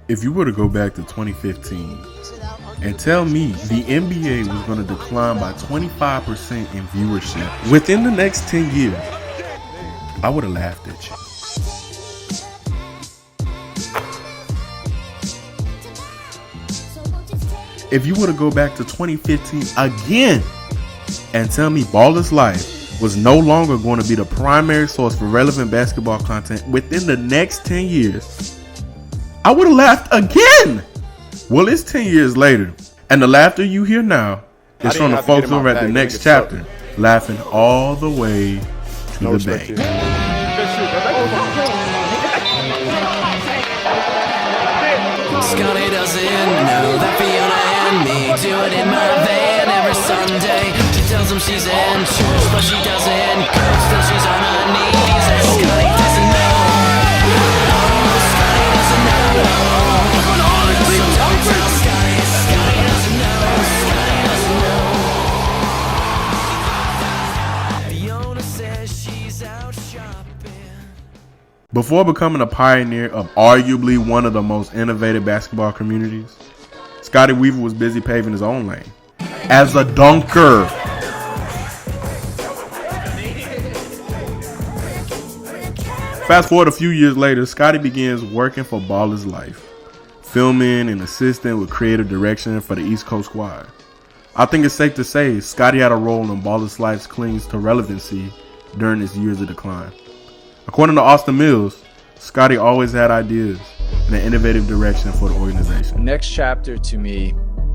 If you were to go back to 2015 and tell me the NBA was going to decline by 25% in viewership within the next 10 years, I would have laughed at you. If you were to go back to 2015 again and tell me Baller's Life was no longer going to be the primary source for relevant basketball content within the next 10 years, I would have laughed again. Well, it's 10 years later, and the laughter you hear now is from the folks over at the next chapter, laughing all the way to the bank. Scotty doesn't know that Fiona and me do it in my van every Sunday. She tells him she's in church, but she doesn't coach till she's on her knees. And Scotty doesn't know. Scotty doesn't know. So don't tell Scotty. Scotty doesn't know. Scotty doesn't know. Fiona says she's out shopping. Before becoming a pioneer of arguably one of the most innovative basketball communities, Scotty Weaver was busy paving his own lane as a dunker. Fast forward a few years later, Scotty begins working for Baller's Life, filming and assisting with creative direction for the East Coast squad. I think it's safe to say Scotty had a role in Baller's Life's clings to relevancy during its years of decline. According to Austin Mills, Scotty always had ideas and an innovative direction for the organization. Next chapter, to me,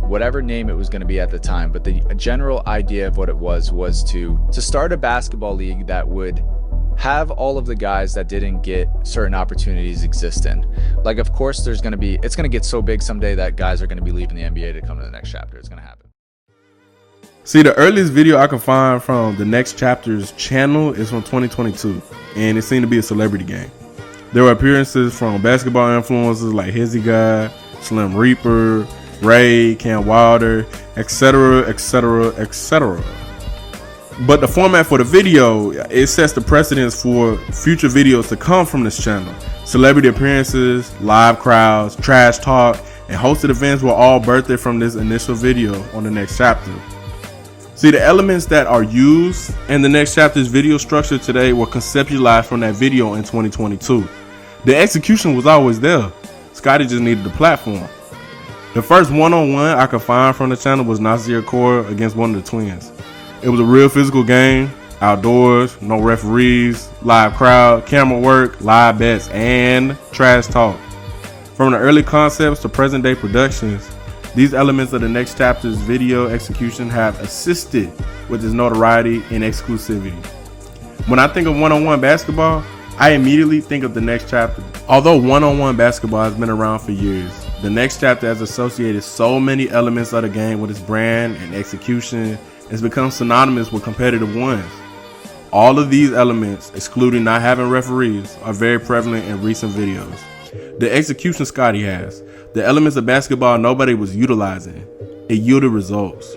whatever name it was going to be at the time, but the general idea of what it was to start a basketball league that would have all of the guys that didn't get certain opportunities exist in. Like, of course, it's going to get so big someday that guys are going to be leaving the NBA to come to the next chapter. It's going to happen. See, the earliest video I can find from the Next Chapter's channel is from 2022, and it seemed to be a celebrity game. There were appearances from basketball influencers like Hizzy God, Slim Reaper, Ray, Cam Wilder, etc., etc., etc. But the format for the video, it sets the precedence for future videos to come from this channel. Celebrity appearances, live crowds, trash talk, and hosted events were all birthed from this initial video on the Next Chapter. See, the elements that are used in the Next Chapter's video structure today were conceptualized from that video in 2022. The execution was always there. Scotty just needed the platform. The first one-on-one I could find from the channel was Nasir Kaur against one of the twins. It was a real physical game, outdoors, no referees, live crowd, camera work, live bets, and trash talk. From the early concepts to present-day productions, these elements of the Next Chapter's video execution have assisted with its notoriety and exclusivity. When I think of one-on-one basketball, I immediately think of the Next Chapter. Although one-on-one basketball has been around for years, the Next Chapter has associated so many elements of the game with its brand and execution, it's become synonymous with competitive ones. All of these elements, excluding not having referees, are very prevalent in recent videos. The execution Scotty has, the elements of basketball nobody was utilizing, it yielded results.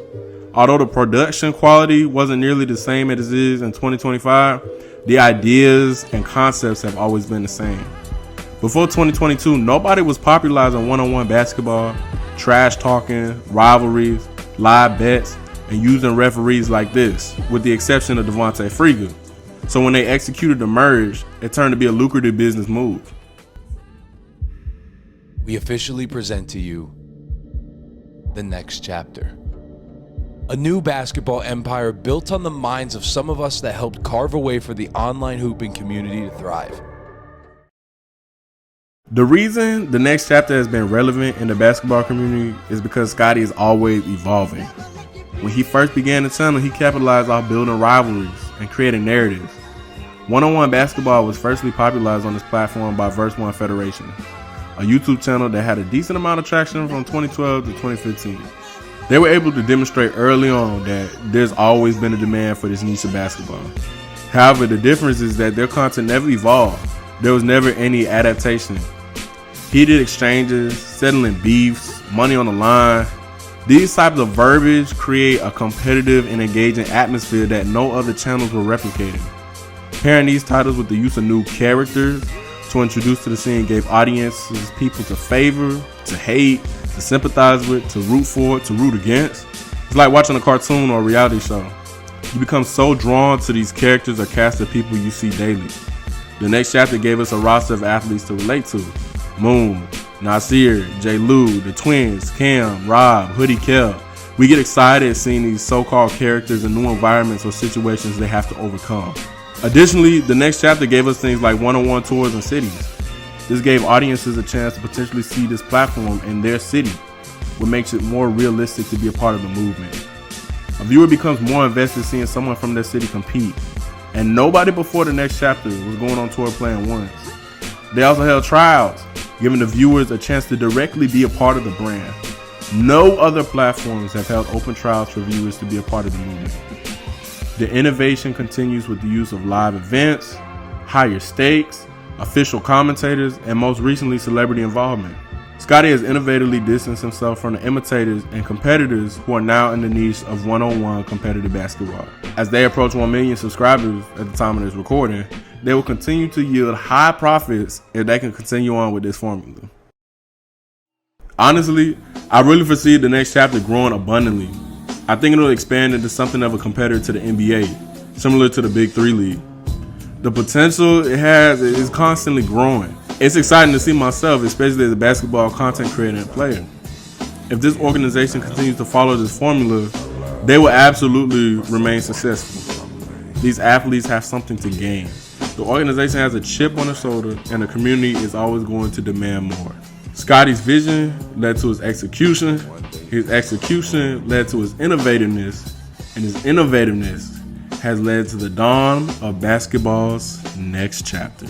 Although the production quality wasn't nearly the same as it is in 2025, the ideas and concepts have always been the same. Before 2022, nobody was popularizing one-on-one basketball, trash talking, rivalries, live bets, and using referees like this, with the exception of Devontae Friga. So when they executed the merge, it turned to be a lucrative business move. We officially present to you the Next Chapter. A new basketball empire built on the minds of some of us that helped carve a way for the online hooping community to thrive. The reason the Next Chapter has been relevant in the basketball community is because Scotty is always evolving. When he first began the channel, he capitalized off building rivalries and creating narratives. One-on-one basketball was firstly popularized on this platform by Verse One Federation, a YouTube channel that had a decent amount of traction from 2012 to 2015. They were able to demonstrate early on that there's always been a demand for this niche of basketball. However, the difference is that their content never evolved. There was never any adaptation. Heated exchanges, settling beefs, money on the line. These types of verbiage create a competitive and engaging atmosphere that no other channels were replicating. Pairing these titles with the use of new characters, to introduce to the scene gave audiences people to favor, to hate, to sympathize with, to root for, to root against. It's like watching a cartoon or a reality show. You become so drawn to these characters or cast of people you see daily. The next chapter gave us a roster of athletes to relate to. Moon, Nasir, J. Lou, the twins, Cam, Rob, Hoodie, Kel. We get excited seeing these so-called characters in new environments or situations they have to overcome. Additionally, the next chapter gave us things like one-on-one tours in cities. This gave audiences a chance to potentially see this platform in their city, what makes it more realistic to be a part of the movement. A viewer becomes more invested seeing someone from their city compete, and nobody before the next chapter was going on tour playing once. They also held tryouts, giving the viewers a chance to directly be a part of the brand. No other platforms have held open trials for viewers to be a part of the movement. The innovation continues with the use of live events, higher stakes, official commentators, and most recently celebrity involvement. Scotty has innovatively distanced himself from the imitators and competitors who are now in the niche of one-on-one competitive basketball. As they approach 1 million subscribers at the time of this recording, they will continue to yield high profits if they can continue on with this formula. Honestly, I really foresee the next chapter growing abundantly. I think it'll expand into something of a competitor to the NBA, similar to the Big 3 League. The potential it has is constantly growing. It's exciting to see myself, especially as a basketball content creator and player. If this organization continues to follow this formula, they will absolutely remain successful. These athletes have something to gain. The organization has a chip on their shoulder, and the community is always going to demand more. Scotty's vision led to his execution led to his innovativeness, and his innovativeness has led to the dawn of basketball's next chapter.